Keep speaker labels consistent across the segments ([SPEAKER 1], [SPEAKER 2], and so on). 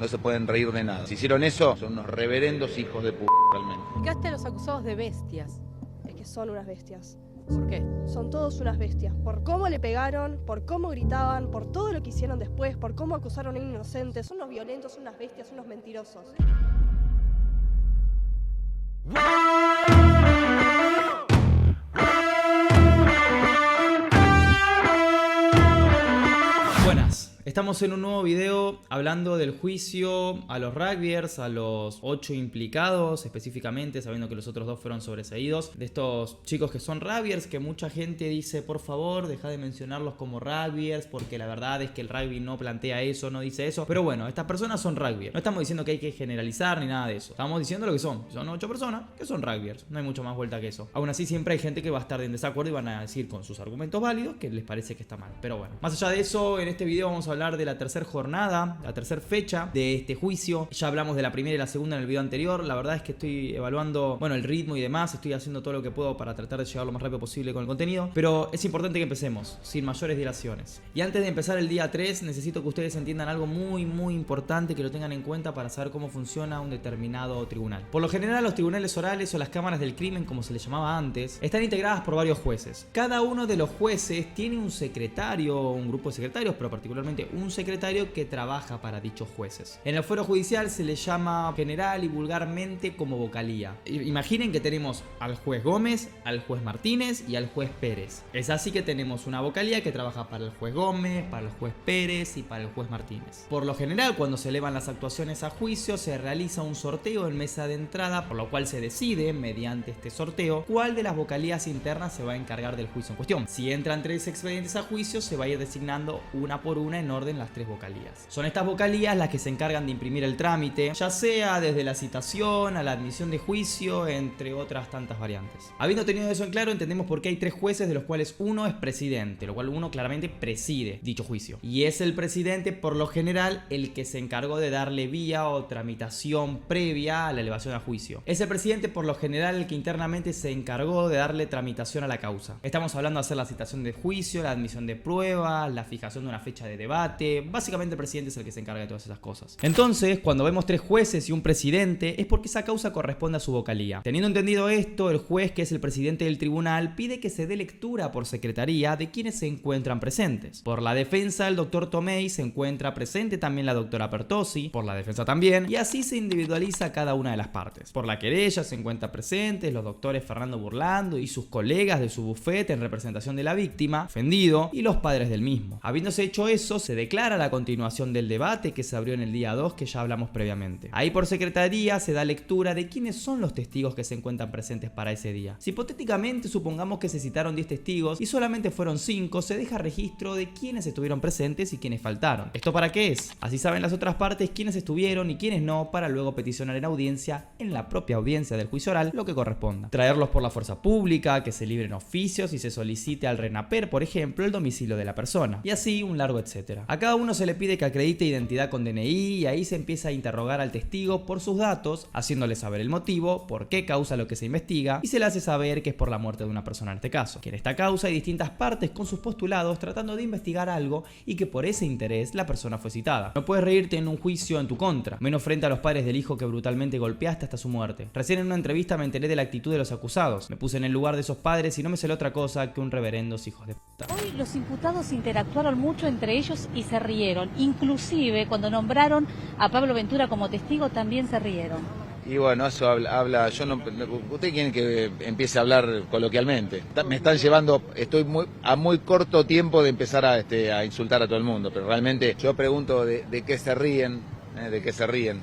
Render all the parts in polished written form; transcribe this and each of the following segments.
[SPEAKER 1] No se pueden reír de nada. Si hicieron eso, son unos reverendos hijos de puta, realmente.
[SPEAKER 2] Explicaste a los acusados de bestias.
[SPEAKER 3] Es que son unas bestias.
[SPEAKER 2] ¿Por qué?
[SPEAKER 3] Son todos unas bestias. Por cómo le pegaron, por cómo gritaban, por todo lo que hicieron después, por cómo acusaron a un inocente. Son unos violentos, son unas bestias, son unos mentirosos.
[SPEAKER 4] Buenas, estamos en un nuevo video hablando del juicio a los rugbyers, a los 8 implicados específicamente, sabiendo que los otros 2 fueron sobreseídos, de estos chicos que son rugbyers, que mucha gente dice por favor deja de mencionarlos como rugbyers porque la verdad es que el rugby no plantea eso, no dice eso, pero bueno, estas personas son rugbyers, no estamos diciendo que hay que generalizar ni nada de eso, estamos diciendo lo que son 8 personas que son rugbyers, no hay mucho más vuelta que eso. Aún así siempre hay gente que va a estar en desacuerdo y van a decir con sus argumentos válidos que les parece que está mal, pero bueno, más allá de eso, en este video vamos a hablar de la tercera jornada, la tercera fecha de este juicio. Ya hablamos de la primera y la segunda en el video anterior. La verdad es que estoy evaluando, bueno, el ritmo y demás. Estoy haciendo todo lo que puedo para tratar de llegar lo más rápido posible con el contenido. Pero es importante que empecemos, sin mayores dilaciones. Y antes de empezar el día 3, necesito que ustedes entiendan algo muy importante, que lo tengan en cuenta para saber cómo funciona un determinado tribunal. Por lo general, los tribunales orales o las cámaras del crimen, como se les llamaba antes, están integradas por varios jueces. Cada uno de los jueces tiene un secretario, un grupo de secretarios, pero particularmente un secretario que trabaja para dichos jueces. En el fuero judicial se le llama general y vulgarmente como vocalía. Imaginen que tenemos al juez Gómez, al juez Martínez y al juez Pérez. Es así que tenemos una vocalía que trabaja para el juez Gómez, para el juez Pérez y para el juez Martínez. Por lo general, cuando se elevan las actuaciones a juicio, se realiza un sorteo en mesa de entrada, por lo cual se decide, mediante este sorteo, cuál de las vocalías internas se va a encargar del juicio en cuestión. Si entran 3 expedientes a juicio, se va a ir designando una por una en orden las 3 vocalías. Son estas vocalías las que se encargan de imprimir el trámite, ya sea desde la citación a la admisión de juicio, entre otras tantas variantes. Habiendo tenido eso en claro, entendemos por qué hay 3 jueces, de los cuales uno es presidente, lo cual uno claramente preside dicho juicio. Y es el presidente, por lo general, el que se encargó de darle vía o tramitación previa a la elevación a juicio. Es el presidente, por lo general, el que internamente se encargó de darle tramitación a la causa. Estamos hablando de hacer la citación de juicio, la admisión de pruebas, la fijación de una fecha de debate. Básicamente el presidente es el que se encarga de todas esas cosas. Entonces, cuando vemos 3 jueces y un presidente, es porque esa causa corresponde a su vocalía. Teniendo entendido esto, el juez, que es el presidente del tribunal, pide que se dé lectura por secretaría de quienes se encuentran presentes. Por la defensa, el doctor Tomei se encuentra presente, también la doctora Pertossi, por la defensa también, y así se individualiza cada una de las partes. Por la querella se encuentran presentes los doctores Fernando Burlando y sus colegas de su bufete en representación de la víctima, ofendido, y los padres del mismo. Habiéndose hecho eso, se declara la continuación del debate que se abrió en el día 2, que ya hablamos previamente. Ahí por secretaría se da lectura de quiénes son los testigos que se encuentran presentes para ese día. Si hipotéticamente supongamos que se citaron 10 testigos y solamente fueron 5, se deja registro de quiénes estuvieron presentes y quiénes faltaron. ¿Esto para qué es? Así saben las otras partes quiénes estuvieron y quiénes no, para luego peticionar en audiencia, en la propia audiencia del juicio oral, lo que corresponda. Traerlos por la fuerza pública, que se libren oficios y se solicite al RENAPER, por ejemplo, el domicilio de la persona. Y así un largo etcétera. A cada uno se le pide que acredite identidad con DNI y ahí se empieza a interrogar al testigo por sus datos, haciéndole saber el motivo, por qué causa lo que se investiga, y se le hace saber que es por la muerte de una persona en este caso. Que en esta causa hay distintas partes con sus postulados tratando de investigar algo y que por ese interés la persona fue citada. No puedes reírte en un juicio en tu contra, menos frente a los padres del hijo que brutalmente golpeaste hasta su muerte. Recién en una entrevista me enteré de la actitud de los acusados. Me puse en el lugar de esos padres y no me salió otra cosa que un reverendos hijos de puta.
[SPEAKER 5] Hoy los imputados interactuaron mucho entre ellos y se rieron. Inclusive cuando nombraron a Pablo Ventura como testigo también se rieron.
[SPEAKER 1] Y bueno, eso habla, yo no, ustedes quieren que empiece a hablar coloquialmente. Me están llevando, estoy a muy corto tiempo de empezar a insultar a todo el mundo, pero realmente yo pregunto de qué se ríen, de qué se ríen,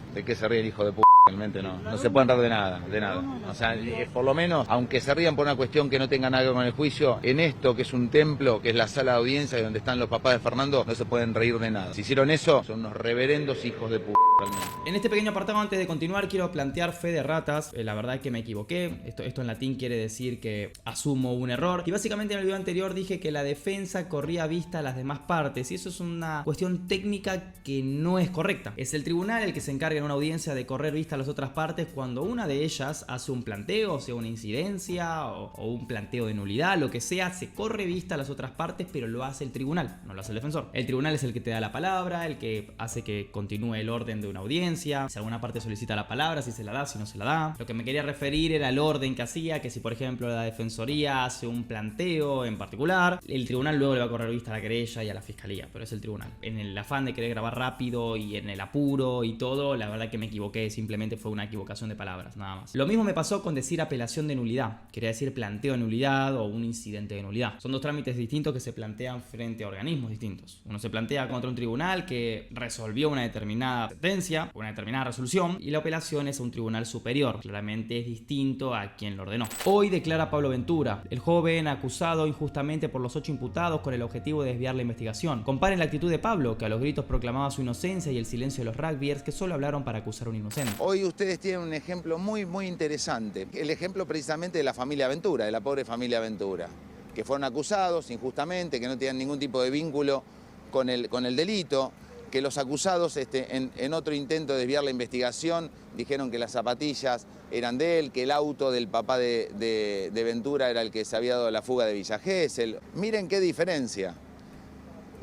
[SPEAKER 1] hijo de puta. Realmente no se pueden reír de nada. O sea, por lo menos, aunque se rían por una cuestión que no tenga nada que ver con el juicio, en esto que es un templo, que es la sala de audiencia y donde están los papás de Fernando, no se pueden reír de nada. Si hicieron eso, son unos reverendos hijos de puta. Realmente.
[SPEAKER 4] En este pequeño apartado, antes de continuar, quiero plantear fe de ratas. La verdad es que me equivoqué. Esto en latín quiere decir que asumo un error. Y básicamente en el video anterior dije que la defensa corría vista a las demás partes. Y eso es una cuestión técnica que no es correcta. Es el tribunal el que se encarga en una audiencia de correr vista vista a las otras partes cuando una de ellas hace un planteo, o sea, una incidencia o un planteo de nulidad, lo que sea, se corre vista a las otras partes, pero lo hace el tribunal, no lo hace el defensor. El tribunal es el que te da la palabra, el que hace que continúe el orden de una audiencia, si alguna parte solicita la palabra, si se la da, si no se la da. Lo que me quería referir era el orden que hacía, que si por ejemplo la defensoría hace un planteo en particular, el tribunal luego le va a correr vista a la querella y a la fiscalía, pero es el tribunal. En el afán de querer grabar rápido y en el apuro y todo, la verdad que me equivoqué, simplemente fue una equivocación de palabras, nada más. Lo mismo me pasó con decir apelación de nulidad, quería decir planteo de nulidad o un incidente de nulidad. Son dos trámites distintos que se plantean frente a organismos distintos. Uno se plantea contra un tribunal que resolvió una determinada sentencia, una determinada resolución, y la apelación es a un tribunal superior. Claramente es distinto a quien lo ordenó. Hoy declara Pablo Ventura, el joven acusado injustamente por los 8 imputados con el objetivo de desviar la investigación. Comparen la actitud de Pablo, que a los gritos proclamaba su inocencia, y el silencio de los rugbyers que solo hablaron para acusar a un inocente.
[SPEAKER 1] Hoy ustedes tienen un ejemplo muy interesante. El ejemplo precisamente de la familia Ventura, de la pobre familia Ventura, que fueron acusados injustamente, que no tenían ningún tipo de vínculo con el delito, que los acusados en otro intento de desviar la investigación dijeron que las zapatillas eran de él, que el auto del papá de Ventura era el que se había dado la fuga de Villa Gesell. Miren qué diferencia.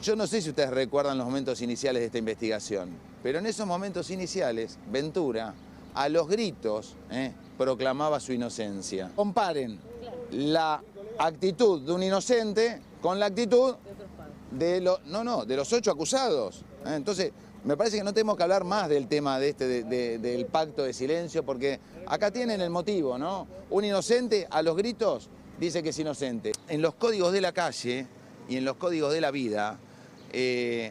[SPEAKER 1] Yo no sé si ustedes recuerdan los momentos iniciales de esta investigación, pero en esos momentos iniciales, Ventura, a los gritos, proclamaba su inocencia. Comparen la actitud de un inocente con la actitud de los 8 acusados. Entonces, me parece que no tenemos que hablar más del tema del pacto de silencio, porque acá tienen el motivo, ¿no? Un inocente a los gritos dice que es inocente. En los códigos de la calle y en los códigos de la vida,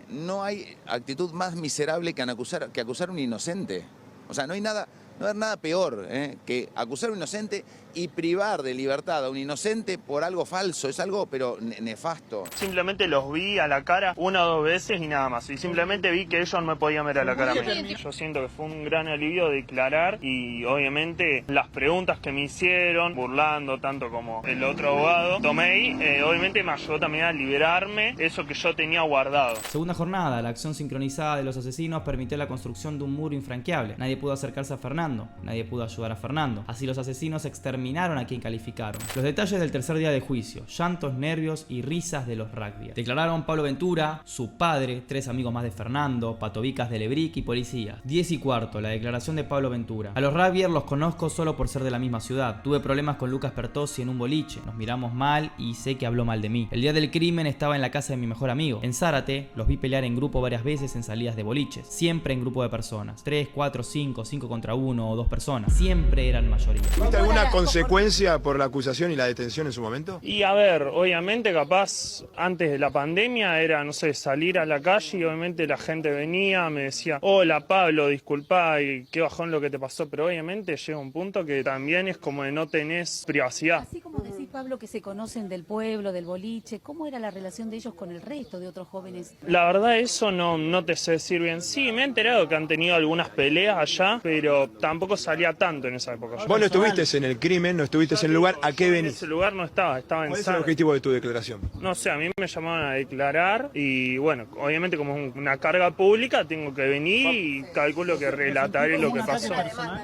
[SPEAKER 1] no hay actitud más miserable que acusar a un inocente. O sea, no hay nada peor que acusar a un inocente y privar de libertad a un inocente por algo falso. Es algo, pero nefasto.
[SPEAKER 6] Simplemente los vi a la cara 1 o 2 veces y nada más. Y simplemente vi que ellos no me podían ver a la cara a mí. Yo siento que fue un gran alivio declarar y obviamente las preguntas que me hicieron, burlando tanto como el otro abogado, Tomei, obviamente me ayudó también a liberarme eso que yo tenía guardado.
[SPEAKER 4] Segunda jornada, la acción sincronizada de los asesinos permitió la construcción de un muro infranqueable. Nadie pudo acercarse a Fernando, nadie pudo ayudar a Fernando. Así los asesinos exterminaron a quien calificaron. Los detalles del tercer día de juicio: llantos, nervios y risas de los rugbyers. Declararon Pablo Ventura, su padre, 3 amigos más de Fernando, patobicas de Lebric y policías. 10:15, la declaración de Pablo Ventura. A los rugbyers los conozco solo por ser de la misma ciudad. Tuve problemas con Lucas Pertossi en un boliche. Nos miramos mal y sé que habló mal de mí. El día del crimen estaba en la casa de mi mejor amigo. En Zárate los vi pelear en grupo varias veces en salidas de boliches. Siempre en grupo de personas. 3, 4, 5 contra 1 o 2 personas. Siempre eran mayoría.
[SPEAKER 7] ¿Tuviste alguna consecuencia por la acusación y la detención en su momento?
[SPEAKER 6] Y a ver, obviamente capaz antes de la pandemia era, no sé, salir a la calle y obviamente la gente venía, me decía, hola Pablo, disculpa, y qué bajón lo que te pasó, pero obviamente llega un punto que también es como de no tenés privacidad.
[SPEAKER 5] Así como decís, Pablo, que se conocen del pueblo, del boliche, ¿cómo era la relación de ellos con el resto de otros jóvenes?
[SPEAKER 6] La verdad eso no te sé decir bien. Sí, me he enterado que han tenido algunas peleas allá, pero tampoco salía tanto en esa época.
[SPEAKER 7] Vos no estuviste en el crimen, no estuviste en el lugar, ¿a qué venís?
[SPEAKER 6] En ese lugar no estaba en
[SPEAKER 7] ¿Cuál es el
[SPEAKER 6] Zárate.
[SPEAKER 7] objetivo de tu declaración?
[SPEAKER 6] No sé, a mí me llamaban a declarar y bueno, obviamente como es una carga pública tengo que venir y calculo que relataré lo que pasó.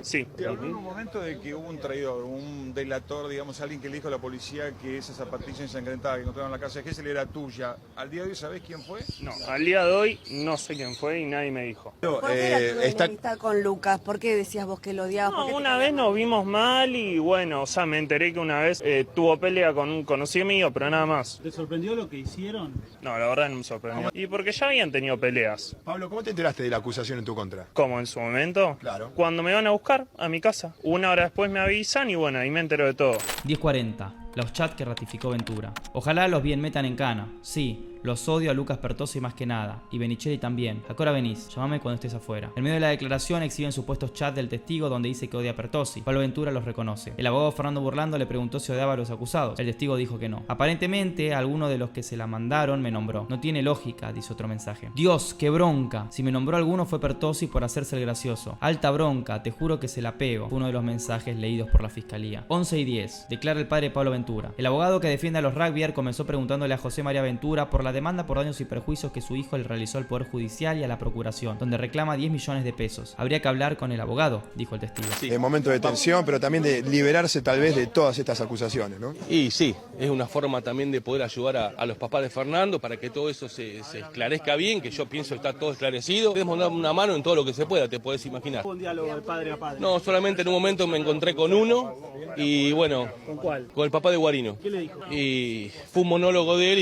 [SPEAKER 6] Sí.
[SPEAKER 8] ¿Te habló en un momento de que hubo un traidor, un delator, digamos, alguien que le dijo a la policía que esa zapatilla ensangrentada que encontraron en la casa de Gesell era tuya? ¿Al día de hoy sabés quién fue?
[SPEAKER 6] No, al día de hoy no sé quién fue y nadie me dijo.
[SPEAKER 9] ¿Por qué era tu enemistad con Lucas? ¿Por qué decías vos que lo odiabas?
[SPEAKER 6] No, una vez nos vimos mal y bueno, o sea, me enteré que una vez tuvo pelea con un conocido mío, pero nada más.
[SPEAKER 10] ¿Te sorprendió lo que hicieron?
[SPEAKER 6] No, la verdad no me sorprendió. Y porque ya habían tenido peleas.
[SPEAKER 7] Pablo, ¿cómo te enteraste de la acusación en tu contra?
[SPEAKER 6] ¿Cómo, en su momento?
[SPEAKER 7] Claro.
[SPEAKER 6] Cuando me van a buscar a mi casa. 1 hora después me avisan y bueno, ahí me entero de todo.
[SPEAKER 4] 10:40, los chats que ratificó Ventura. Ojalá los bien metan en cana. Sí, los odio a Lucas Pertossi más que nada. Y Benicelli también. ¿A qué hora venís? Llámame cuando estés afuera. En medio de la declaración exhiben supuestos chats del testigo donde dice que odia a Pertossi. Pablo Ventura los reconoce. El abogado Fernando Burlando le preguntó si odiaba a los acusados. El testigo dijo que no. Aparentemente, alguno de los que se la mandaron me nombró. No tiene lógica, dice otro mensaje. Dios, qué bronca. Si me nombró alguno fue Pertossi por hacerse el gracioso. Alta bronca, te juro que se la pego. Fue uno de los mensajes leídos por la fiscalía. 11:10. Declara el padre Pablo Ventura Ventura. El abogado que defiende a los rugbyers comenzó preguntándole a José María Ventura por la demanda por daños y perjuicios que su hijo le realizó al Poder Judicial y a la Procuración, donde reclama 10 millones de pesos. Habría que hablar con el abogado, dijo el testigo.
[SPEAKER 7] Sí. En momentos de tensión, pero también de liberarse tal vez de todas estas acusaciones, ¿no?
[SPEAKER 10] Y sí, es una forma también de poder ayudar a los papás de Fernando para que todo eso se esclarezca bien, que yo pienso que está todo esclarecido. Podemos dar una mano en todo lo que se pueda, te podés imaginar.
[SPEAKER 11] ¿Un diálogo de padre a padre?
[SPEAKER 10] No, solamente en un momento me encontré con uno y bueno...
[SPEAKER 11] ¿Con cuál?
[SPEAKER 10] Con el papá de Guarino.
[SPEAKER 11] ¿Qué le dijo?
[SPEAKER 10] Y fue un monólogo de él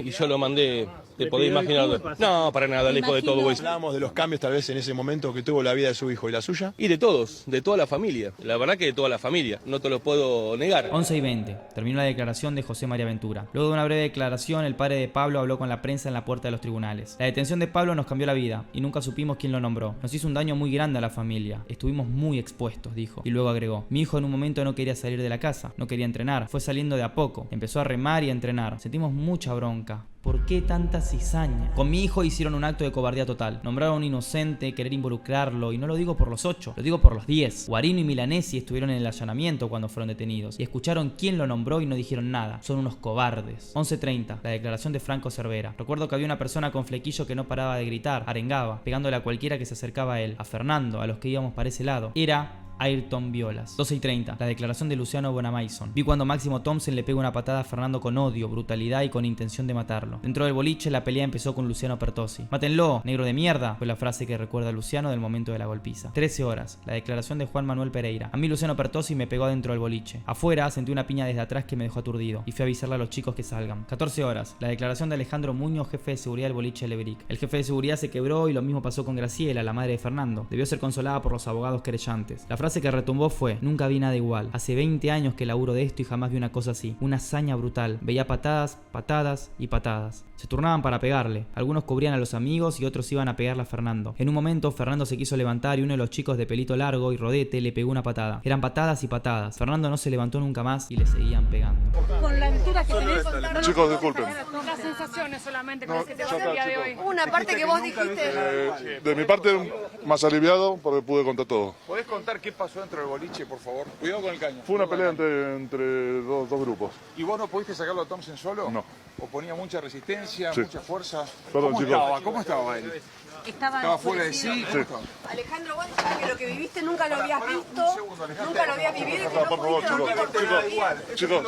[SPEAKER 10] y yo lo mandé... Te podés imaginar. No, para nada, lejos de todo eso.
[SPEAKER 7] Hablábamos de los cambios tal vez en ese momento que tuvo la vida de su hijo y la suya.
[SPEAKER 10] Y de todos, de toda la familia. La verdad que de toda la familia, no te lo puedo negar.
[SPEAKER 4] 11:20. Terminó la declaración de José María Ventura. Luego de una breve declaración, el padre de Pablo habló con la prensa en la puerta de los tribunales. La detención de Pablo nos cambió la vida y nunca supimos quién lo nombró. Nos hizo un daño muy grande a la familia. Estuvimos muy expuestos, dijo. Y luego agregó: mi hijo en un momento no quería salir de la casa, no quería entrenar. Fue saliendo de a poco. Empezó a remar y a entrenar. Sentimos mucha bronca. ¿Por qué tanta cizaña? Con mi hijo hicieron un acto de cobardía total. Nombraron a un inocente, querer involucrarlo, y no lo digo por los 8, lo digo por los 10. Guarino y Milanesi estuvieron en el allanamiento cuando fueron detenidos, y escucharon quién lo nombró y no dijeron nada. Son unos cobardes. 11:30, la declaración de Franco Cervera. Recuerdo que había una persona con flequillo que no paraba de gritar, arengaba, pegándole a cualquiera que se acercaba a él, a Fernando, a los que íbamos para ese lado. Era Ayrton Violas. 12:30, la declaración de Luciano Bonamaison. Vi cuando Máximo Thompson le pega una patada a Fernando con odio, brutalidad y con intención de matarlo. Dentro del boliche, la pelea empezó con Luciano Pertossi. Mátenlo, negro de mierda, fue la frase que recuerda a Luciano del momento de la golpiza. 13 horas, la declaración de Juan Manuel Pereira. A mí Luciano Pertossi me pegó dentro del boliche. Afuera sentí una piña desde atrás que me dejó aturdido y fui a avisarle a los chicos que salgan. 14 horas, la declaración de Alejandro Muñoz, jefe de seguridad del boliche Lebric. El jefe de seguridad se quebró y lo mismo pasó con Graciela, la madre de Fernando. Debió ser consolada por los abogados querellantes. La frase que retumbó fue: nunca vi nada igual. Hace 20 años que laburo de esto y jamás vi una cosa así. Una hazaña brutal. Veía patadas, patadas y patadas. Se turnaban para pegarle. Algunos cubrían a los amigos y otros iban a pegarle a Fernando. En un momento, Fernando se quiso levantar y uno de los chicos de pelito largo y rodete le pegó una patada. Eran patadas y patadas. Fernando no se levantó nunca más y le seguían pegando.
[SPEAKER 5] Con la altura que tenés,
[SPEAKER 12] chicos, disculpen.
[SPEAKER 2] Las sensaciones solamente con las que te vas el día de hoy.
[SPEAKER 3] Una parte que vos dijiste.
[SPEAKER 12] De mi parte, más aliviado porque pude contar todo.
[SPEAKER 8] ¿Podés contar qué pasó dentro del boliche, por favor? Cuidado con el caño.
[SPEAKER 12] Fue una pelea entre dos grupos.
[SPEAKER 8] ¿Y vos no pudiste sacarlo a Thompson solo?
[SPEAKER 12] No.
[SPEAKER 8] ¿Oponía mucha resistencia,
[SPEAKER 12] Sí.
[SPEAKER 8] mucha fuerza?
[SPEAKER 12] Perdón, chicos.
[SPEAKER 8] ¿Cómo estaba él?
[SPEAKER 5] estaba
[SPEAKER 8] fuera de sí.
[SPEAKER 12] Sí.
[SPEAKER 3] Alejandro, vos sabés que lo que viviste nunca lo habías visto, nunca lo habías vivido y que no
[SPEAKER 12] Por favor,
[SPEAKER 3] pudiste dormir porque
[SPEAKER 12] chicos.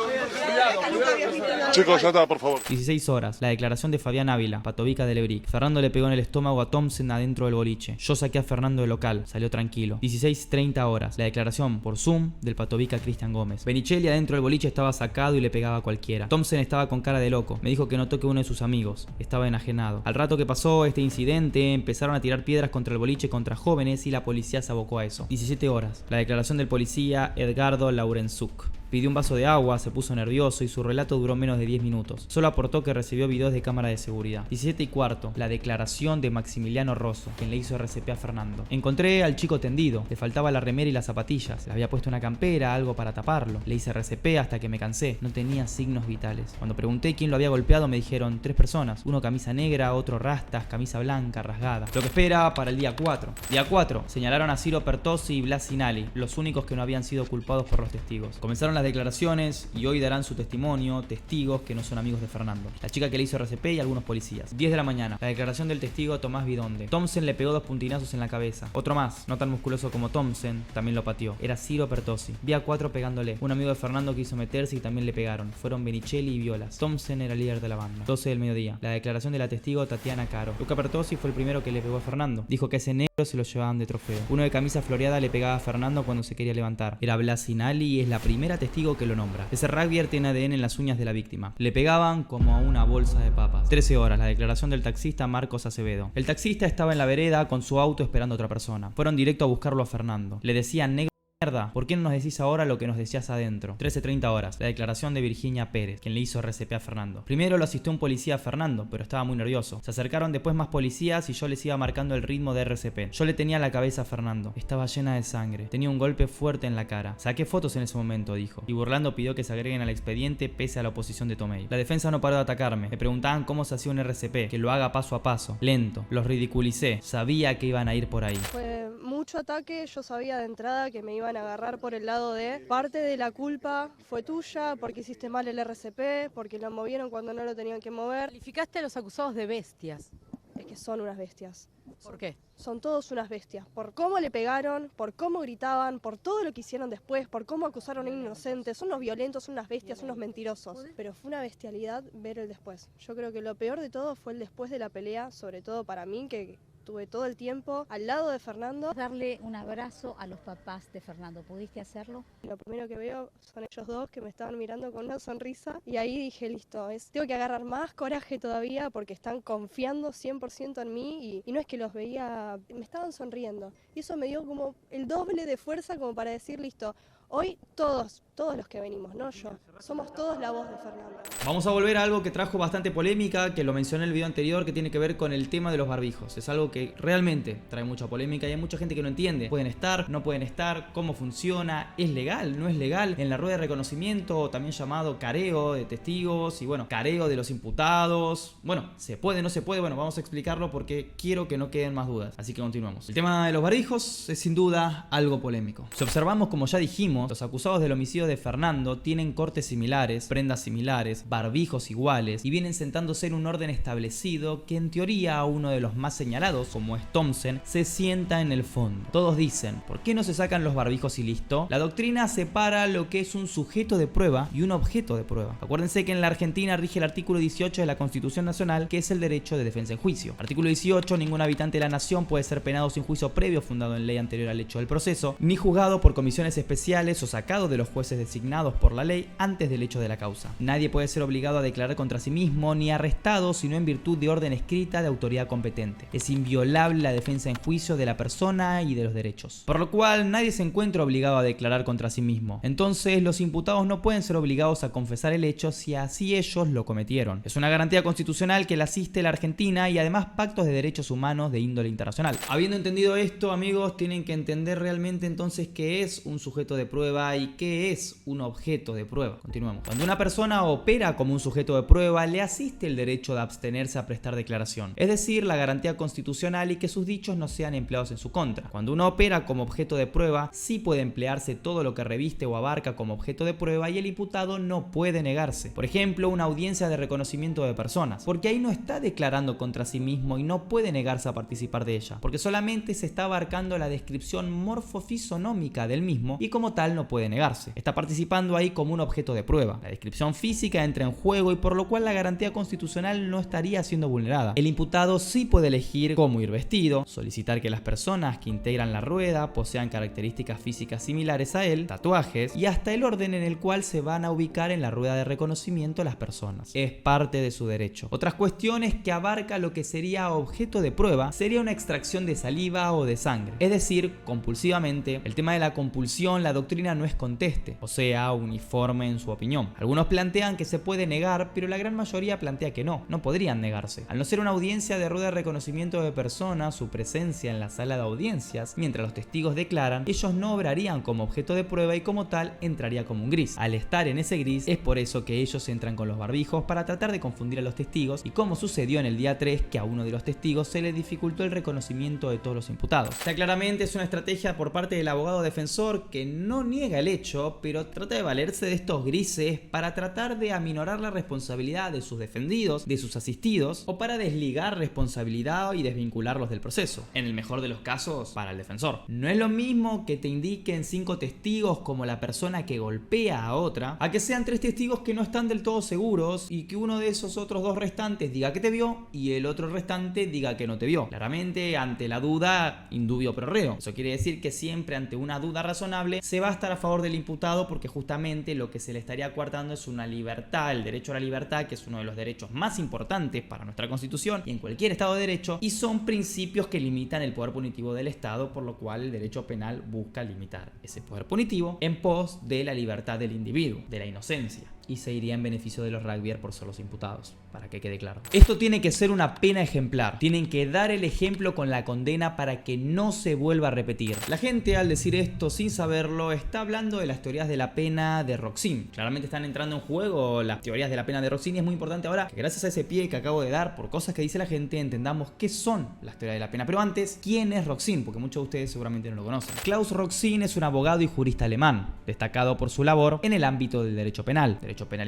[SPEAKER 3] nunca habías visto nada.
[SPEAKER 12] Chicos, ya está, por favor.
[SPEAKER 4] 16 horas, la declaración de Fabián Ávila, patovica de Lebric. Fernando le pegó en el estómago a Thompson adentro del boliche. Yo saqué a Fernando del local, salió tranquilo. 16:30 horas, la declaración por Zoom del patovica Cristian Gómez. Benicelli adentro del boliche estaba sacado y le pegaba a cualquiera. Thompson estaba con cara de loco, me dijo que notó que uno de sus amigos estaba enajenado. Al rato que pasó este incidente, empezaron a tirar piedras contra el boliche contra jóvenes y la policía se abocó a eso. 17 horas, la declaración del policía Edgardo Laurenzuk. Pidió un vaso de agua, se puso nervioso y su relato duró menos de 10 minutos. Solo aportó que recibió videos de cámara de seguridad. 17:15, la declaración de Maximiliano Rosso, quien le hizo RCP a Fernando. Encontré al chico tendido, le faltaba la remera y las zapatillas. Le había puesto una campera, algo para taparlo. Le hice RCP hasta que me cansé, no tenía signos vitales. Cuando pregunté quién lo había golpeado me dijeron 3 personas. Uno camisa negra, otro rastas, camisa blanca, rasgada. Lo que espera para el día 4. Día 4, señalaron a Ciro Pertossi y Blas Sinali, los únicos que no habían sido culpados por los testigos. Comenzaron las declaraciones y hoy darán su testimonio testigos que no son amigos de Fernando, la chica que le hizo RCP y algunos policías. 10 de la mañana, la declaración del testigo Tomás Vidonde. Thompson le pegó 2 puntinazos en la cabeza. Otro más, no tan musculoso como Thompson, también lo pateó. Era Ciro Pertossi. Día 4 pegándole. Un amigo de Fernando quiso meterse y también le pegaron. Fueron Benicelli y Violas. Thompson era líder de la banda. 12 del mediodía, la declaración de la testigo Tatiana Caro. Luca Pertossi fue el primero que le pegó a Fernando. Dijo que ese negro se lo llevaban de trofeo. Uno de camisa floreada le pegaba a Fernando cuando se quería levantar. Era Blas Sinali y es la primera testigo que lo nombra. Ese rugbyer tiene ADN en las uñas de la víctima. Le pegaban como a una bolsa de papas. 13 horas, la declaración del taxista Marcos Acevedo. El taxista estaba en la vereda con su auto esperando a otra persona. Fueron directo a buscarlo a Fernando. Le decían negro. Mierda, ¿por qué no nos decís ahora lo que nos decías adentro? 13:30 horas, la declaración de Virginia Pérez, quien le hizo RCP a Fernando. Primero lo asistió un policía a Fernando, pero estaba muy nervioso. Se acercaron después más policías y yo les iba marcando el ritmo de RCP. Yo le tenía la cabeza a Fernando, estaba llena de sangre, tenía un golpe fuerte en la cara. Saqué fotos en ese momento, dijo, y burlando pidió que se agreguen al expediente pese a la oposición de Tomei. La defensa no paró de atacarme, me preguntaban cómo se hacía un RCP, que lo haga paso a paso, lento, los ridiculicé, sabía que iban a ir por ahí.
[SPEAKER 3] Fue mucho ataque, yo sabía de entrada que me iban a agarrar por el lado de parte de la culpa fue tuya, porque hiciste mal el RCP, porque lo movieron cuando no lo tenían que mover.
[SPEAKER 11] Calificaste a los acusados de bestias.
[SPEAKER 3] Es que son unas bestias.
[SPEAKER 11] ¿Por qué?
[SPEAKER 3] Son todos unas bestias. Por cómo le pegaron, por cómo gritaban, por todo lo que hicieron después, por cómo acusaron a inocentes. Son unos violentos, son unas bestias, son unos mentirosos. Pero fue una bestialidad ver el después. Yo creo que lo peor de todo fue el después de la pelea, sobre todo para mí, que tuve todo el tiempo al lado de Fernando.
[SPEAKER 5] Darle un abrazo a los papás de Fernando, ¿pudiste hacerlo?
[SPEAKER 3] Lo primero que veo son ellos dos que me estaban mirando con una sonrisa y ahí dije, listo, tengo que agarrar más coraje todavía porque están confiando 100% en mí y no es que los veía, me estaban sonriendo. Y eso me dio como el doble de fuerza como para decir, listo, hoy todos los que venimos, no yo, somos todos la voz de Fernando.
[SPEAKER 4] Vamos a volver a algo que trajo bastante polémica, que lo mencioné en el video anterior, que tiene que ver con el tema de los barbijos. Es algo que realmente trae mucha polémica y hay mucha gente que no entiende. ¿Pueden estar? ¿No pueden estar? ¿Cómo funciona? ¿Es legal? ¿No es legal? En la rueda de reconocimiento, también llamado careo de testigos y bueno, careo de los imputados. Bueno, ¿se puede? ¿No se puede? Bueno, vamos a explicarlo porque quiero que no queden más dudas. Así que continuamos. El tema de los barbijos es sin duda algo polémico. Si observamos, como ya dijimos, los acusados del homicidio de Fernando tienen cortes similares, prendas similares, barbijos iguales y vienen sentándose en un orden establecido que en teoría uno de los más señalados, como es Thompson, se sienta en el fondo. Todos dicen, ¿por qué no se sacan los barbijos y listo? La doctrina separa lo que es un sujeto de prueba y un objeto de prueba. Acuérdense que en la Argentina rige el artículo 18 de la Constitución Nacional, que es el derecho de defensa en juicio. Artículo 18, ningún habitante de la nación puede ser penado sin juicio previo fundado en ley anterior al hecho del proceso, ni juzgado por comisiones especiales o sacado de los jueces designados por la ley antes del hecho de la causa. Nadie puede ser obligado a declarar contra sí mismo ni arrestado sino en virtud de orden escrita de autoridad competente. Es inviolable la defensa en juicio de la persona y de los derechos, por lo cual nadie se encuentra obligado a declarar contra sí mismo. Entonces los imputados no pueden ser obligados a confesar el hecho si así ellos lo cometieron. Es una garantía constitucional que la asiste la Argentina y además pactos de derechos humanos de índole internacional. Habiendo entendido esto, amigos, tienen que entender realmente entonces qué es un sujeto de prueba y qué es un objeto de prueba. Continuemos. Cuando una persona opera como un sujeto de prueba, le asiste el derecho de abstenerse a prestar declaración, es decir, la garantía constitucional y que sus dichos no sean empleados en su contra. Cuando uno opera como objeto de prueba, sí puede emplearse todo lo que reviste o abarca como objeto de prueba y el imputado no puede negarse. Por ejemplo, una audiencia de reconocimiento de personas, porque ahí no está declarando contra sí mismo y no puede negarse a participar de ella, porque solamente se está abarcando la descripción morfofisonómica del mismo y como tal no puede negarse. Está participando ahí como un objeto de prueba. La descripción física entra en juego y por lo cual la garantía constitucional no estaría siendo vulnerada. El imputado sí puede elegir cómo ir vestido, solicitar que las personas que integran la rueda posean características físicas similares a él, tatuajes y hasta el orden en el cual se van a ubicar en la rueda de reconocimiento las personas. Es parte de su derecho. Otras cuestiones que abarca lo que sería objeto de prueba sería una extracción de saliva o de sangre, es decir, compulsivamente. El tema de la compulsión, la doctrina no es conteste, o sea, uniforme en su opinión. Algunos plantean que se puede negar, pero la gran mayoría plantea que no podrían negarse. Al no ser una audiencia de rueda de reconocimiento de personas, su presencia en la sala de audiencias, mientras los testigos declaran, ellos no obrarían como objeto de prueba y como tal entraría como un gris. Al estar en ese gris, es por eso que ellos entran con los barbijos para tratar de confundir a los testigos y como sucedió en el día 3, que a uno de los testigos se le dificultó el reconocimiento de todos los imputados. O sea, claramente es una estrategia por parte del abogado defensor que no niega el hecho, pero trata de valerse de estos grises para tratar de aminorar la responsabilidad de sus defendidos, de sus asistidos, o para desligar responsabilidad y desvincularlos del proceso, en el mejor de los casos para el defensor. No es lo mismo que te indiquen 5 testigos como la persona que golpea a otra, a que sean 3 testigos que no están del todo seguros y que uno de esos otros 2 restantes diga que te vio y el otro restante diga que no te vio. Claramente, ante la duda, indubio pro reo. Eso quiere decir que siempre ante una duda razonable se va a estar a favor del imputado porque justamente lo que se le estaría coartando es una libertad, el derecho a la libertad, que es uno de los derechos más importantes para nuestra Constitución y en cualquier Estado de Derecho, y son principios que limitan el poder punitivo del Estado, por lo cual el derecho penal busca limitar ese poder punitivo en pos de la libertad del individuo, de la inocencia. y se iría en beneficio de los rugbyers por ser los imputados, para que quede claro. Esto tiene que ser una pena ejemplar. Tienen que dar el ejemplo con la condena para que no se vuelva a repetir. La gente, al decir esto sin saberlo, está hablando de las teorías de la pena de Roxin. Claramente están entrando en juego las teorías de la pena de Roxin y es muy importante ahora que gracias a ese pie que acabo de dar por cosas que dice la gente entendamos qué son las teorías de la pena. Pero antes, ¿quién es Roxin? Porque muchos de ustedes seguramente no lo conocen. Klaus Roxin es un abogado y jurista alemán, destacado por su labor en el ámbito del derecho penal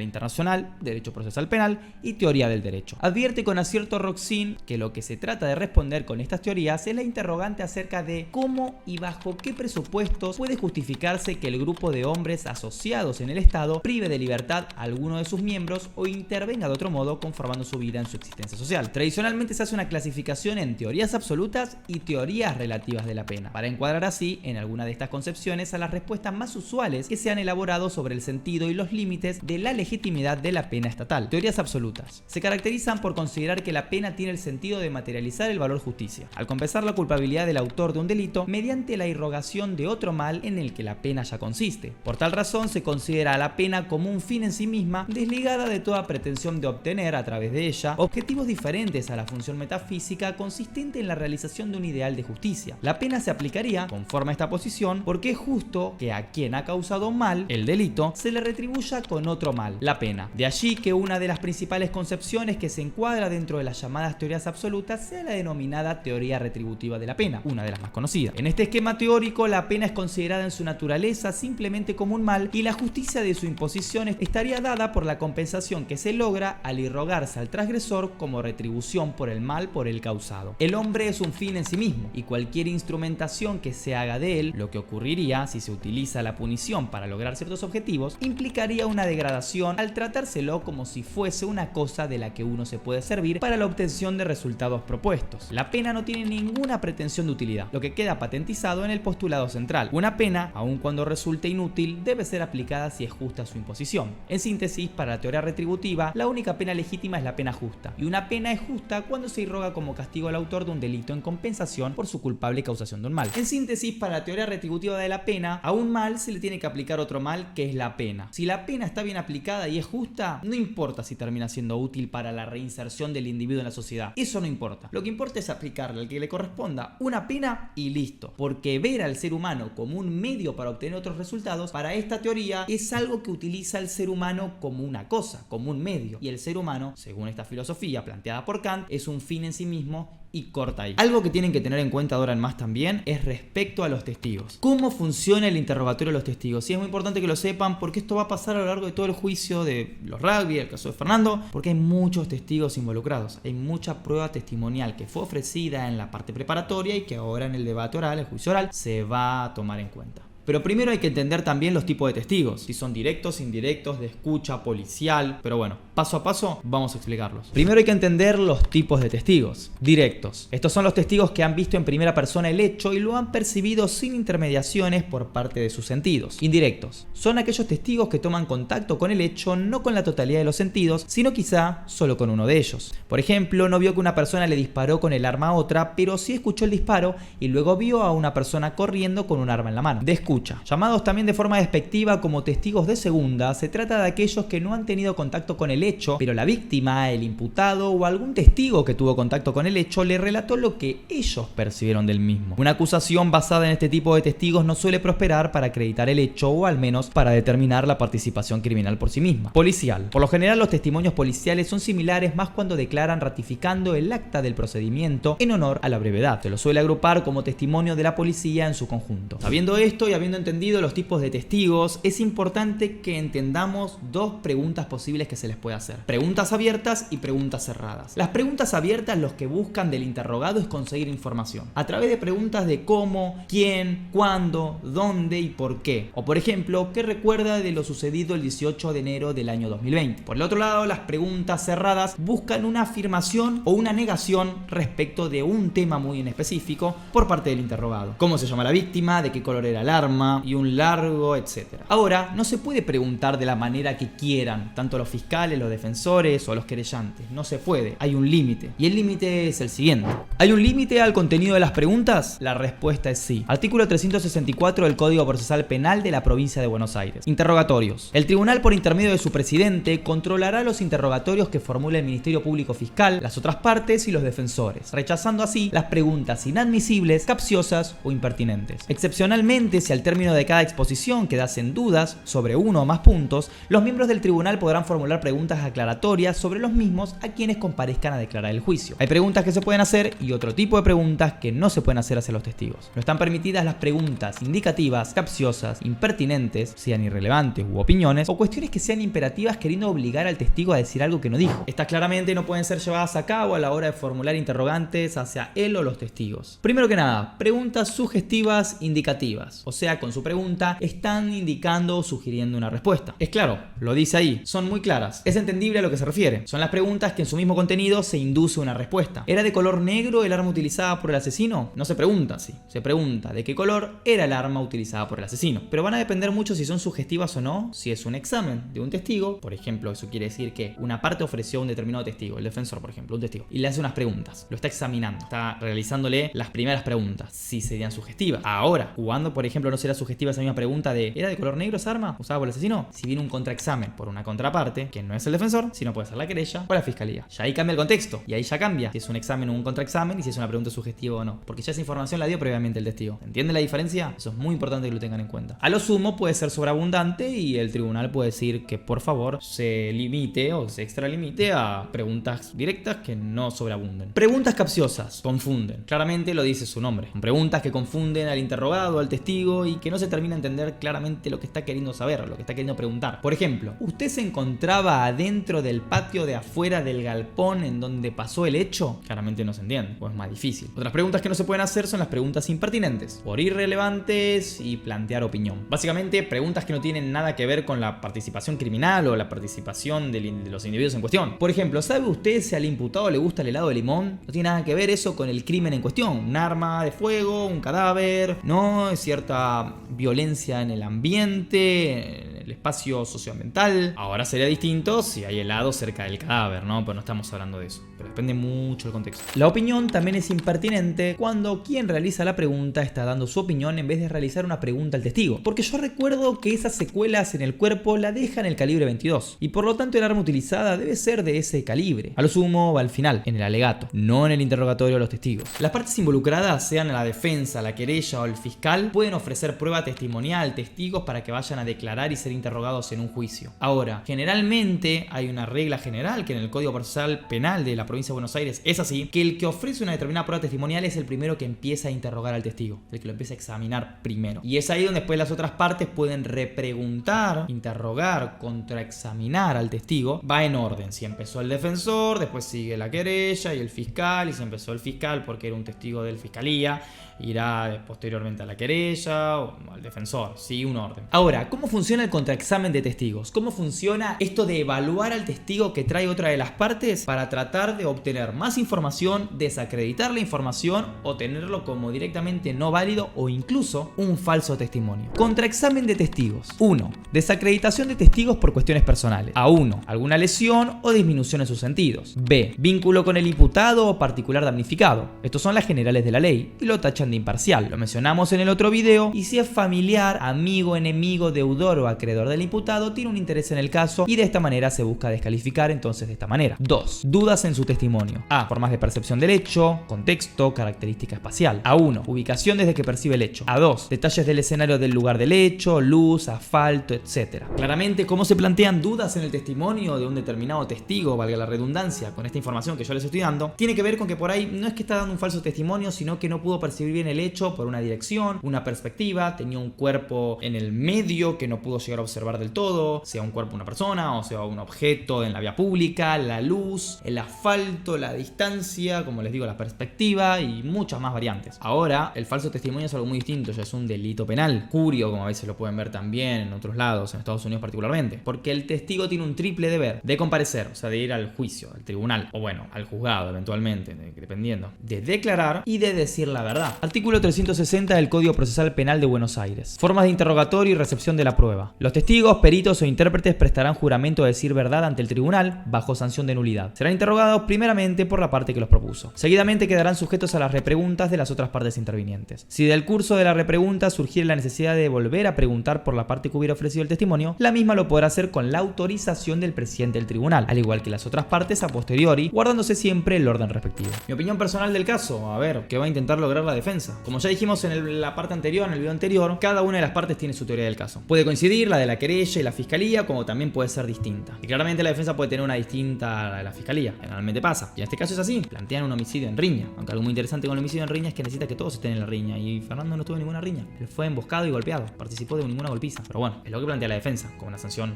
[SPEAKER 4] internacional, derecho procesal penal y teoría del derecho. Advierte con acierto Roxin que lo que se trata de responder con estas teorías es la interrogante acerca de cómo y bajo qué presupuestos puede justificarse que el grupo de hombres asociados en el Estado prive de libertad a alguno de sus miembros o intervenga de otro modo conformando su vida en su existencia social. Tradicionalmente se hace una clasificación en teorías absolutas y teorías relativas de la pena, para encuadrar así en alguna de estas concepciones a las respuestas más usuales que se han elaborado sobre el sentido y los límites de la legitimidad de la pena estatal. Teorías absolutas se caracterizan por considerar que la pena tiene el sentido de materializar el valor justicia, al compensar la culpabilidad del autor de un delito mediante la irrogación de otro mal en el que la pena ya consiste. Por tal razón se considera a la pena como un fin en sí misma, desligada de toda pretensión de obtener a través de ella objetivos diferentes a la función metafísica consistente en la realización de un ideal de justicia. La pena se aplicaría, conforme a esta posición, porque es justo que a quien ha causado mal, el delito, se le retribuya con otro mal, la pena. De allí que una de las principales concepciones que se encuadra dentro de las llamadas teorías absolutas sea la denominada teoría retributiva de la pena, una de las más conocidas. En este esquema teórico, la pena es considerada en su naturaleza simplemente como un mal y la justicia de su imposición estaría dada por la compensación que se logra al irrogarse al transgresor como retribución por el mal por él causado. El hombre es un fin en sí mismo y cualquier instrumentación que se haga de él, lo que ocurriría si se utiliza la punición para lograr ciertos objetivos, implicaría una degradación al tratárselo como si fuese una cosa de la que uno se puede servir para la obtención de resultados propuestos. La pena no tiene ninguna pretensión de utilidad, lo que queda patentizado en el postulado central. Una pena, aun cuando resulte inútil, debe ser aplicada si es justa su imposición. En síntesis, para la teoría retributiva, la única pena legítima es la pena justa, y una pena es justa cuando se irroga como castigo al autor de un delito en compensación por su culpable causación de un mal. En síntesis, para la teoría retributiva de la pena, a un mal se le tiene que aplicar otro mal, que es la pena. Si la pena está bien aplicada y es justa, no importa si termina siendo útil para la reinserción del individuo en la sociedad. Eso no importa. Lo que importa es aplicarle al que le corresponda una pena y listo. Porque ver al ser humano como un medio para obtener otros resultados, para esta teoría, es algo que utiliza al ser humano como una cosa, como un medio. Y el ser humano, según esta filosofía planteada por Kant, es un fin en sí mismo y corta ahí. Algo que tienen que tener en cuenta ahora en más también es respecto a los testigos. ¿Cómo funciona el interrogatorio de los testigos? Sí, es muy importante que lo sepan porque esto va a pasar a lo largo de todo el juicio de los rugby, el caso de Fernando, porque hay muchos testigos involucrados. Hay mucha prueba testimonial que fue ofrecida en la parte preparatoria y que ahora en el debate oral, el juicio oral, se va a tomar en cuenta. Pero primero hay que entender también los tipos de testigos, si son directos, indirectos, de escucha, policial, pero bueno, paso a paso vamos a explicarlos. Primero hay que entender los tipos de testigos. Directos. Estos son los testigos que han visto en primera persona el hecho y lo han percibido sin intermediaciones por parte de sus sentidos. Indirectos. Son aquellos testigos que toman contacto con el hecho no con la totalidad de los sentidos, sino quizá solo con uno de ellos. Por ejemplo, no vio que una persona le disparó con el arma a otra, pero sí escuchó el disparo y luego vio a una persona corriendo con un arma en la mano. De escucha. Llamados también de forma despectiva como testigos de segunda, se trata de aquellos que no han tenido contacto con el hecho, pero la víctima, el imputado o algún testigo que tuvo contacto con el hecho le relató lo que ellos percibieron del mismo. Una acusación basada en este tipo de testigos no suele prosperar para acreditar el hecho o al menos para determinar la participación criminal por sí misma. Policial. Por lo general los testimonios policiales son similares más cuando declaran ratificando el acta del procedimiento en honor a la brevedad. Se lo suele agrupar como testimonio de la policía en su conjunto. Sabiendo esto y habiendo entendido los tipos de testigos, es importante que entendamos dos preguntas posibles que se les puede hacer. Preguntas abiertas y preguntas cerradas. Las preguntas abiertas lo que buscan del interrogado es conseguir información a través de preguntas de cómo, quién, cuándo, dónde y por qué. O por ejemplo, ¿qué recuerda de lo sucedido el 18 de enero del año 2020? Por el otro lado, las preguntas cerradas buscan una afirmación o una negación respecto de un tema muy en específico por parte del interrogado. ¿Cómo se llama la víctima? ¿De qué color era el arma? arma y un largo etcétera. Ahora, no se puede preguntar de la manera que quieran, tanto los fiscales, los defensores o los querellantes. No se puede. Hay un límite. Y el límite es el siguiente. ¿Hay un límite al contenido de las preguntas? La respuesta es sí. Artículo 364 del Código Procesal Penal de la Provincia de Buenos Aires. Interrogatorios. El tribunal, por intermedio de su presidente, controlará los interrogatorios que formule el Ministerio Público Fiscal, las otras partes y los defensores, rechazando así las preguntas inadmisibles, capciosas o impertinentes. Excepcionalmente, si al término de cada exposición quedasen dudas sobre uno o más puntos, los miembros del tribunal podrán formular preguntas aclaratorias sobre los mismos a quienes comparezcan a declarar el juicio. Hay preguntas que se pueden hacer y otro tipo de preguntas que no se pueden hacer hacia los testigos. No están permitidas las preguntas indicativas, capciosas, impertinentes, sean irrelevantes u opiniones, o cuestiones que sean imperativas queriendo obligar al testigo a decir algo que no dijo. Estas claramente no pueden ser llevadas a cabo a la hora de formular interrogantes hacia él o los testigos. Primero que nada, preguntas sugestivas indicativas, o sea, con su pregunta están indicando o sugiriendo una respuesta. Es claro, lo dice ahí, son muy claras, es entendible a lo que se refiere. Son las preguntas que en su mismo contenido se induce una respuesta. ¿Era de color negro el arma utilizada por el asesino? No se pregunta así, se pregunta de qué color era el arma utilizada por el asesino. Pero van a depender mucho si son sugestivas o no, si es un examen de un testigo, por ejemplo, eso quiere decir que una parte ofreció a un determinado testigo, el defensor por ejemplo, un testigo, y le hace unas preguntas, lo está examinando, está realizándole las primeras preguntas, si serían sugestivas. Ahora, jugando por ejemplo, no será sugestiva esa misma pregunta de ¿era de color negro esa arma usada por el asesino? Si viene un contraexamen por una contraparte, que no es el defensor, sino puede ser la querella o la fiscalía, ya ahí cambia el contexto, y ahí ya cambia si es un examen o un contraexamen y si es una pregunta sugestiva o no, porque ya esa información la dio previamente el testigo. ¿Entienden la diferencia? Eso es muy importante que lo tengan en cuenta. A lo sumo puede ser sobreabundante y el tribunal puede decir que por favor se limite o se extralimite a preguntas directas que no sobreabunden. Preguntas capciosas confunden. Claramente lo dice su nombre. Son preguntas que confunden al interrogado, al testigo y que no se termina de entender claramente lo que está queriendo saber, lo que está queriendo preguntar. Por ejemplo, ¿usted se encontraba adentro del patio de afuera del galpón en donde pasó el hecho? Claramente no se entiende, o es más difícil. Otras preguntas que no se pueden hacer son las preguntas impertinentes, por irrelevantes y plantear opinión. Básicamente, preguntas que no tienen nada que ver con la participación criminal o la participación de los individuos en cuestión. Por ejemplo, ¿sabe usted si al imputado le gusta el helado de limón? No tiene nada que ver eso con el crimen en cuestión. Un arma de fuego, un cadáver, ¿no? Cierta violencia en el ambiente, en el espacio socioambiental. Ahora sería distinto si hay helado cerca del cadáver, ¿no? Pero no estamos hablando de eso. Pero depende mucho del contexto. La opinión también es impertinente cuando quien realiza la pregunta está dando su opinión en vez de realizar una pregunta al testigo. Porque yo recuerdo que esas secuelas en el cuerpo la dejan el calibre 22. Y por lo tanto el arma utilizada debe ser de ese calibre. A lo sumo va al final, en el alegato, no en el interrogatorio de los testigos. Las partes involucradas, sean la defensa, la querella o el fiscal, pueden ofrecer prueba testimonial, testigos para que vayan a declarar y ser interrogados en un juicio. Ahora, generalmente hay una regla general que en el Código Procesal Penal de la Provincia de Buenos Aires es así, que el que ofrece una determinada prueba testimonial es el primero que empieza a interrogar al testigo, el que lo empieza a examinar primero. Y es ahí donde después las otras partes pueden repreguntar, interrogar, contraexaminar al testigo. Va en orden, si empezó el defensor, después sigue la querella y el fiscal, y si empezó el fiscal porque era un testigo de la fiscalía, irá posteriormente a la querella o al defensor, sigue un orden. Ahora, ¿cómo funciona el contraexamen de testigos? ¿Cómo funciona esto de evaluar al testigo que trae otra de las partes para tratar de obtener más información, desacreditar la información o tenerlo como directamente no válido o incluso un falso testimonio? Contraexamen de testigos. 1. Desacreditación de testigos por cuestiones personales. A1. Alguna lesión o disminución en sus sentidos. B. Vínculo con el imputado o particular damnificado. Estos son las generales de la ley y lo tachan de imparcial. Lo mencionamos en el otro video. Y si es familiar, amigo, enemigo, deudor o acreedor del imputado, tiene un interés en el caso y de esta manera se busca descalificar entonces de esta manera. 2. Dudas en su testimonio. A. Formas de percepción del hecho, contexto, característica espacial. A1. Ubicación desde que percibe el hecho. A2. Detalles del escenario del lugar del hecho, luz, asfalto, etc. Claramente, ¿cómo se plantean dudas en el testimonio de un determinado testigo, valga la redundancia, con esta información que yo les estoy dando? Tiene que ver con que por ahí no es que está dando un falso testimonio, sino que no pudo percibir bien el hecho por una dirección, una perspectiva, tenía un cuerpo en el medio que no pudo llegar a observar del todo, sea un cuerpo una persona o sea un objeto en la vía pública, la luz, el asfalto, la distancia, como les digo, la perspectiva y muchas más variantes. Ahora, el falso testimonio es algo muy distinto, ya es un delito penal, curio, como a veces lo pueden ver también en otros lados, en Estados Unidos particularmente, porque el testigo tiene un triple deber de comparecer, o sea, de ir al juicio, al tribunal, o bueno, al juzgado eventualmente, dependiendo, de declarar y de decir la verdad. Artículo 360 del Código Procesal Penal de Buenos Aires. Formas de interrogatorio y recepción de la prueba. Los testigos, peritos o intérpretes prestarán juramento de decir verdad ante el tribunal bajo sanción de nulidad. Serán interrogados primeramente por la parte que los propuso. Seguidamente quedarán sujetos a las repreguntas de las otras partes intervinientes. Si del curso de la repregunta surgiere la necesidad de volver a preguntar por la parte que hubiera ofrecido el testimonio, la misma lo podrá hacer con la autorización del presidente del tribunal, al igual que las otras partes a posteriori, guardándose siempre el orden respectivo. Mi opinión personal del caso, a ver, ¿qué va a intentar lograr la defensa? Como ya dijimos en la parte anterior, en el video anterior, cada una de las partes tiene su teoría del caso. Puede coincidir la de la querella y la fiscalía, como también puede ser distinta. Y claramente la defensa puede tener una distinta a la de la fiscalía. Generalmente pasa. Y en este caso es así. Plantean un homicidio en riña. Aunque algo muy interesante con el homicidio en riña es que necesita que todos estén en la riña. Y Fernando no tuvo ninguna riña. Él fue emboscado y golpeado. Participó de ninguna golpiza. Pero bueno, es lo que plantea la defensa, con una sanción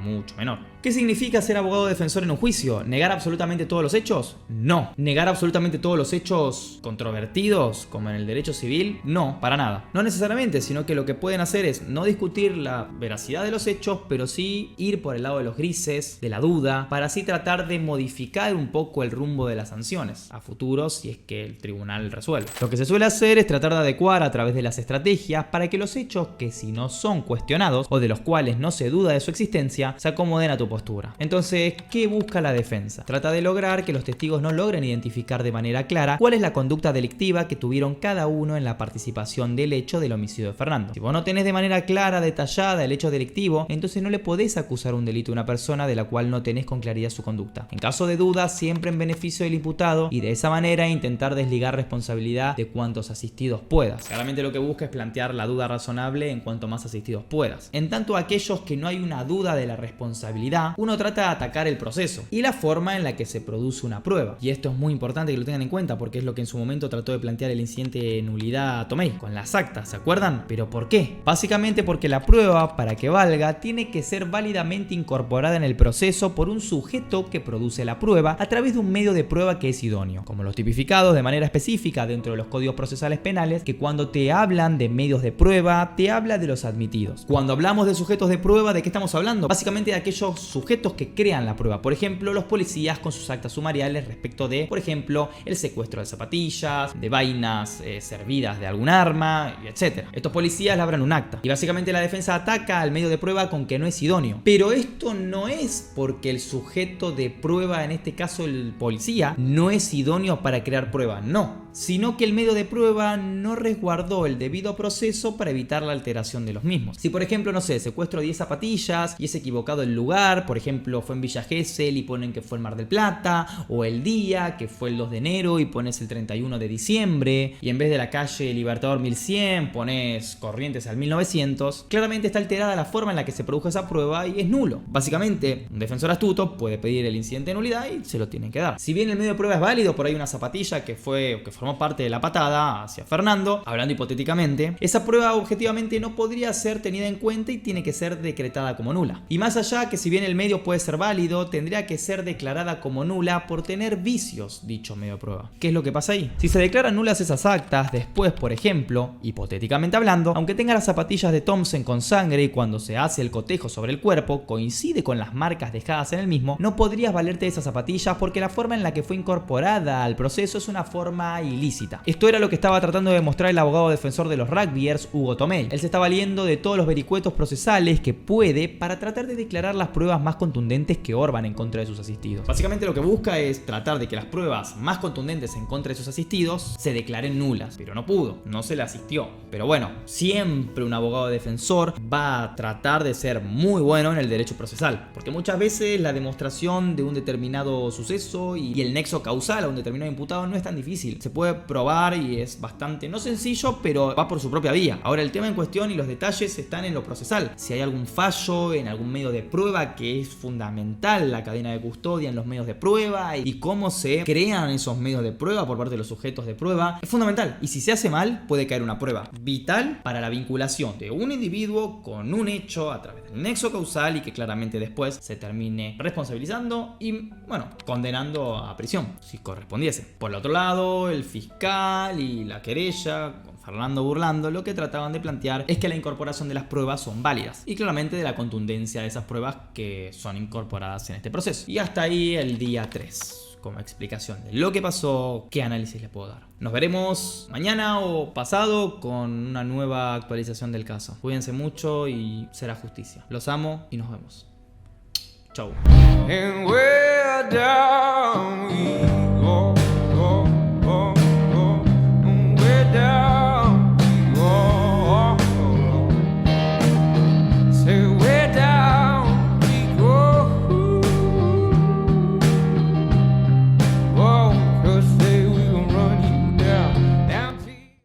[SPEAKER 4] mucho menor. ¿Qué significa ser abogado defensor en un juicio? ¿Negar absolutamente todos los hechos? No. ¿Negar absolutamente todos los hechos controvertidos, como en el derecho civil? No, para nada. No necesariamente, sino que lo que pueden hacer es no discutir la veracidad de los hechos, pero sí ir por el lado de los grises, de la duda, para así tratar de modificar un poco el rumbo de las sanciones a futuro si es que el tribunal resuelve. Lo que se suele hacer es tratar de adecuar a través de las estrategias para que los hechos que si no son cuestionados o de los cuales no se duda de su existencia se acomoden a tu postura. Entonces, ¿qué busca la defensa? Trata de lograr que los testigos no logren identificar de manera clara cuál es la conducta delictiva que tuvieron cada uno en la participación del hecho del homicidio de Fernando. Si vos no tenés de manera clara, detallada el hecho delictivo, entonces no le podés acusar un delito a una persona de la cual no tenés con claridad su conducta. En caso de duda, siempre en beneficio del imputado y de esa manera intentar desligar responsabilidad de cuantos asistidos puedas. Claramente lo que busca es plantear la duda razonable en cuanto más asistidos puedas. En tanto a aquellos que no hay una duda de la responsabilidad, uno trata de atacar el proceso y la forma en la que se produce una prueba. Y esto es muy importante que lo tengan en cuenta porque es lo que en su momento trató de plantear el incidente de nulidad Tomei con las actas, ¿se acuerdan? ¿Pero por qué? Básicamente porque la prueba, para que valga, tiene que ser válidamente incorporada en el proceso por un sujeto que produce la prueba a través de un medio de prueba que es idóneo, como los tipificados de manera específica dentro de los códigos procesales penales, que cuando te hablan de medios de prueba, te habla de los admitidos. Cuando hablamos de sujetos de prueba, ¿de qué estamos hablando? Básicamente de aquellos sujetos que crean la prueba. Por ejemplo, los policías con sus actas sumariales respecto de, por ejemplo, el secuestro de zapatillas, de vainas servidas de algún arma, etc. Estos policías labran un acta y básicamente la defensa ataca al medio de prueba con que no es idóneo. Pero esto no es porque el sujeto de prueba, en este caso el policía, no es idóneo para crear prueba, no, sino que el medio de prueba no resguardó el debido proceso para evitar la alteración de los mismos. Si por ejemplo, no sé, secuestro 10 zapatillas y es equivocado el lugar, por ejemplo fue en Villa Gesell y ponen que fue en Mar del Plata, o el día que fue el 2 de enero y pones el 31 de diciembre, y en vez de la calle Libertador 1100 pones Corrientes al 1900, claramente está alterada la forma en la que se produjo esa prueba y es nulo. Básicamente, un defensor astuto puede pedir el incidente de nulidad y se lo tienen que dar. Si bien el medio de prueba es válido, por ahí una zapatilla que formó parte de la patada hacia Fernando, hablando hipotéticamente, esa prueba objetivamente no podría ser tenida en cuenta y tiene que ser decretada como nula. Y más allá que si bien el medio puede ser válido, tendría que ser declarada como nula por tener vicios dicho medio de prueba. ¿Qué es lo que pasa ahí? Si se declaran nulas esas actas, después, por ejemplo, hipotéticamente hablando, aunque tenga las zapatillas de Thompson con sangre y cuando se hace el cotejo sobre el cuerpo coincide con las marcas dejadas en el mismo, no podrías valerte de esas zapatillas porque la forma en la que fue incorporada al proceso es una forma ilícita. Esto era lo que estaba tratando de demostrar el abogado defensor de los rugbyers, Hugo Tomei. Él se está valiendo de todos los vericuetos procesales que puede para tratar de declarar las pruebas más contundentes que orban en contra de sus asistidos. Básicamente lo que busca es tratar de que las pruebas más contundentes en contra de sus asistidos se declaren nulas, pero no pudo, no se le asistió. Pero bueno, siempre un abogado defensor va a tratar de ser muy bueno en el derecho procesal, porque muchas veces la demostración de un determinado suceso y el nexo causal a un determinado imputado no es tan difícil. Se puede puede probar y es bastante, no sencillo, pero va por su propia vía. Ahora, el tema en cuestión y los detalles están en lo procesal. Si hay algún fallo en algún medio de prueba, que es fundamental la cadena de custodia en los medios de prueba y cómo se crean esos medios de prueba por parte de los sujetos de prueba, es fundamental. Y si se hace mal, puede caer una prueba vital para la vinculación de un individuo con un hecho a través del nexo causal y que claramente después se termine responsabilizando y, bueno, condenando a prisión, si correspondiese. Por el otro lado, el fiscal y la querella, con Fernando burlando, lo que trataban de plantear es que la incorporación de las pruebas son válidas y claramente de la contundencia de esas pruebas que son incorporadas en este proceso. Y hasta ahí el día 3. Como explicación de lo que pasó, qué análisis les puedo dar. Nos veremos mañana o pasado con una nueva actualización del caso. Cuídense mucho y será justicia. Los amo y nos vemos. Chau.